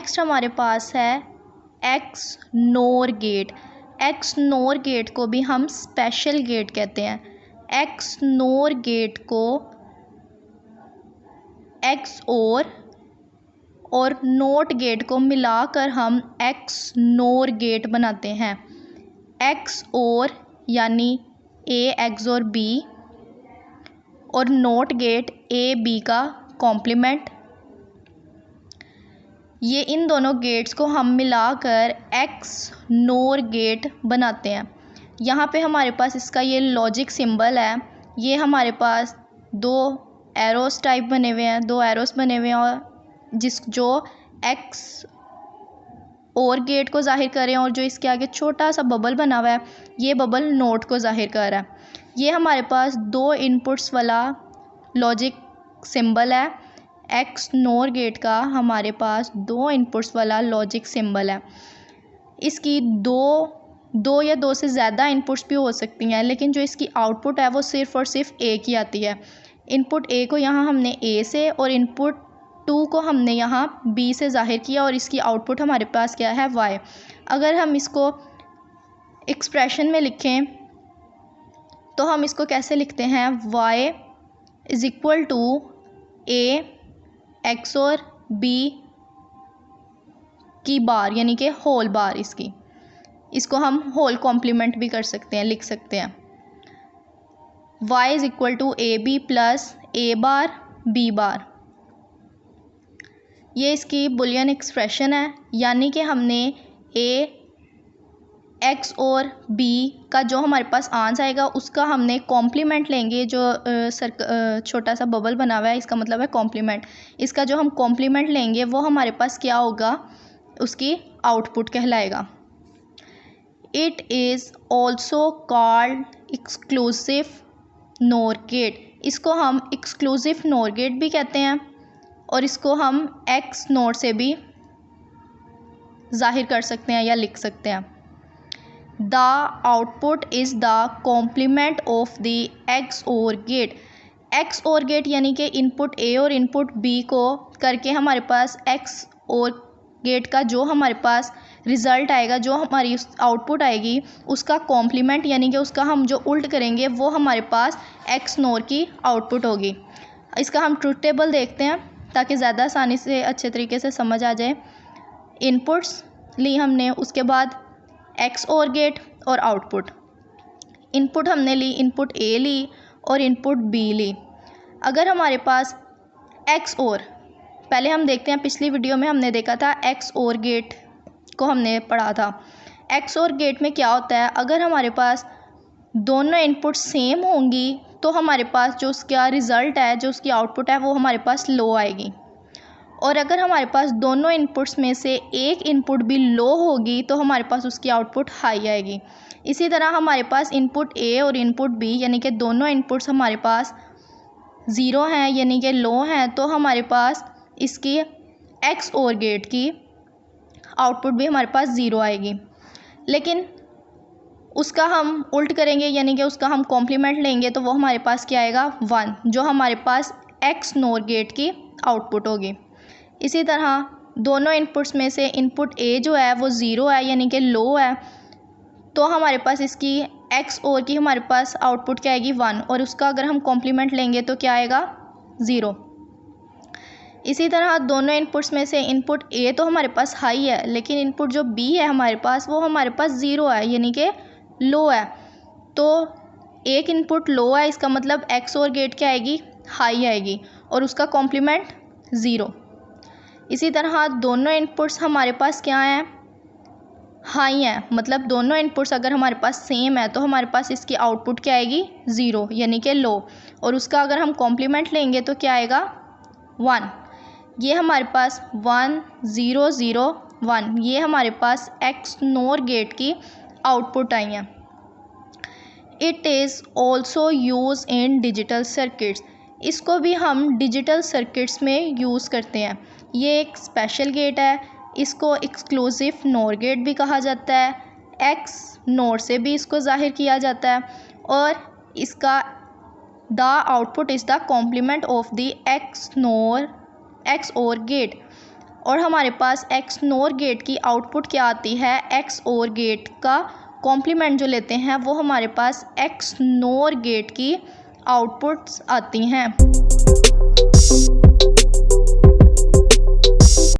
Next हमारे पास है X NOR gate. X NOR gate को भी हम स्पेशल गेट कहते हैं। एक्स नोर गेट को एक्स और नोट गेट को मिलाकर हम एक्स नोर गेट बनाते हैं। एक्स और यानी ए एक्स और बी, और नोट गेट ए बी का कॉम्प्लीमेंट। ये इन दोनों गेट्स को हम मिलाकर एक्स नोर गेट बनाते हैं। यहाँ पे हमारे पास इसका ये लॉजिक सिंबल है। ये हमारे पास दो एरोस टाइप बने हुए हैं, दो एरोस बने हुए हैं, और जो एक्स और गेट को जाहिर कर रहे हैं, और जो इसके आगे छोटा सा बबल बना हुआ है ये बबल नोट को जाहिर कर रहा है। ये हमारे पास दो इनपुट्स वाला लॉजिक सिंबल है। एक्स नोर गेट का हमारे पास दो इनपुट्स वाला लॉजिक सिंबल है। इसकी दो या दो से ज़्यादा इनपुट्स भी हो सकती हैं, लेकिन जो इसकी आउटपुट है वो सिर्फ़ और सिर्फ एक ही आती है। इनपुट ए को यहाँ हमने ए से और इनपुट 2 को हमने यहाँ बी से ज़ाहिर किया, और इसकी आउटपुट हमारे पास क्या है, वाई। अगर हम इसको एक्सप्रेशन में लिखें तो हम इसको कैसे लिखते हैं, Y is equal to A X और बी की बार, यानी कि होल बार। इसको हम होल कॉम्प्लीमेंट भी कर सकते हैं, लिख सकते हैं। y is equal to A B plus A bar B bar. ये इसकी बुलियन एक्सप्रेशन है, यानी कि हमने ए एक्स और बी का जो हमारे पास आंसर आएगा उसका हमने कॉम्प्लीमेंट लेंगे। जो छोटा सा बबल बना हुआ है इसका मतलब है कॉम्प्लीमेंट। इसका जो हम कॉम्प्लीमेंट लेंगे वो हमारे पास क्या होगा, उसकी आउटपुट कहलाएगा। It is also called exclusive NOR gate. इसको हम एक्सक्लूसिव नोर गेट भी कहते हैं, और इसको हम एक्स नोर से भी जाहिर कर सकते हैं या लिख सकते हैं। The output is the complement of the X OR gate. X OR gate यानी कि इनपुट ए और इनपुट बी को करके हमारे पास एक्स और गेट का जो हमारे पास रिज़ल्ट आएगा, जो हमारी आउटपुट आएगी, उसका कॉम्प्लीमेंट यानी कि उसका हम जो उल्ट करेंगे वो हमारे पास एक्स नोर की आउटपुट होगी। इसका हम ट्रुथ टेबल देखते हैं ताकि ज़्यादा आसानी से अच्छे तरीके से समझ आ जाए। इनपुट्स ली हमने, उसके बाद एक्स और गेट और आउटपुट। इनपुट हमने ली, इनपुट ए ली और इनपुट बी ली। अगर हमारे पास एक्स और, पहले हम देखते हैं, पिछली वीडियो में हमने देखा था एक्स और गेट को हमने पढ़ा था। एक्स और गेट में क्या होता है, अगर हमारे पास दोनों इनपुट सेम होंगी तो हमारे पास जो उसका रिज़ल्ट है, जो उसकी आउटपुट है, वो हमारे पास लो आएगी। और अगर हमारे पास दोनों इनपुट्स में से एक इनपुट भी लो होगी तो हमारे पास उसकी आउटपुट हाई आएगी। इसी तरह हमारे पास इनपुट ए और इनपुट बी यानी कि दोनों इनपुट्स हमारे पास ज़ीरो हैं यानी कि लो हैं, तो हमारे पास इसकी एक्स और गेट की आउटपुट भी हमारे पास ज़ीरो आएगी। लेकिन उसका हम उल्ट करेंगे यानी कि उसका हम कॉम्प्लीमेंट लेंगे तो वो हमारे पास क्या आएगा, 1, जो हमारे पास एक्स नोर गेट की आउटपुट होगी। इसी तरह दोनों इनपुट्स में से इनपुट ए जो है वो ज़ीरो है यानी कि लो है, तो हमारे पास इसकी एक्स और की हमारे पास आउटपुट क्या आएगी, 1, और उसका अगर हम कॉम्प्लीमेंट लेंगे तो क्या आएगा, 0। इसी तरह दोनों इनपुट्स में से इनपुट ए तो हमारे पास हाई है, लेकिन इनपुट जो बी है हमारे पास वो हमारे पास 0 है यानी कि लो है। तो एक इनपुट लो है, इसका मतलब एक्स और गेट क्या आएगी, हाई आएगी, और उसका कॉम्प्लीमेंट 0। इसी तरह दोनों इनपुट्स हमारे पास क्या हैं, हाई हैं, मतलब दोनों इनपुट्स अगर हमारे पास सेम है तो हमारे पास इसकी आउटपुट क्या आएगी, 0 यानी कि लो, और उसका अगर हम कॉम्प्लीमेंट लेंगे तो क्या आएगा, 1। ये हमारे पास 1 0 0 1 ये हमारे पास एक्स नोर गेट की आउटपुट आई हैं। It is also use in digital circuits. इसको भी हम डिजिटल सर्किट्स में यूज़ करते हैं। ये एक स्पेशल गेट है, इसको एक्सक्लूसिव नोर गेट भी कहा जाता है। एक्स नोर से भी इसको ज़ाहिर किया जाता है, और इसका the output is the complement of the X OR gate. और हमारे पास एक्स नोर गेट की आउटपुट क्या आती है, एक्स और गेट का कॉम्प्लीमेंट जो लेते हैं वो हमारे पास एक्स नोर गेट की आउटपुट्स आती हैं।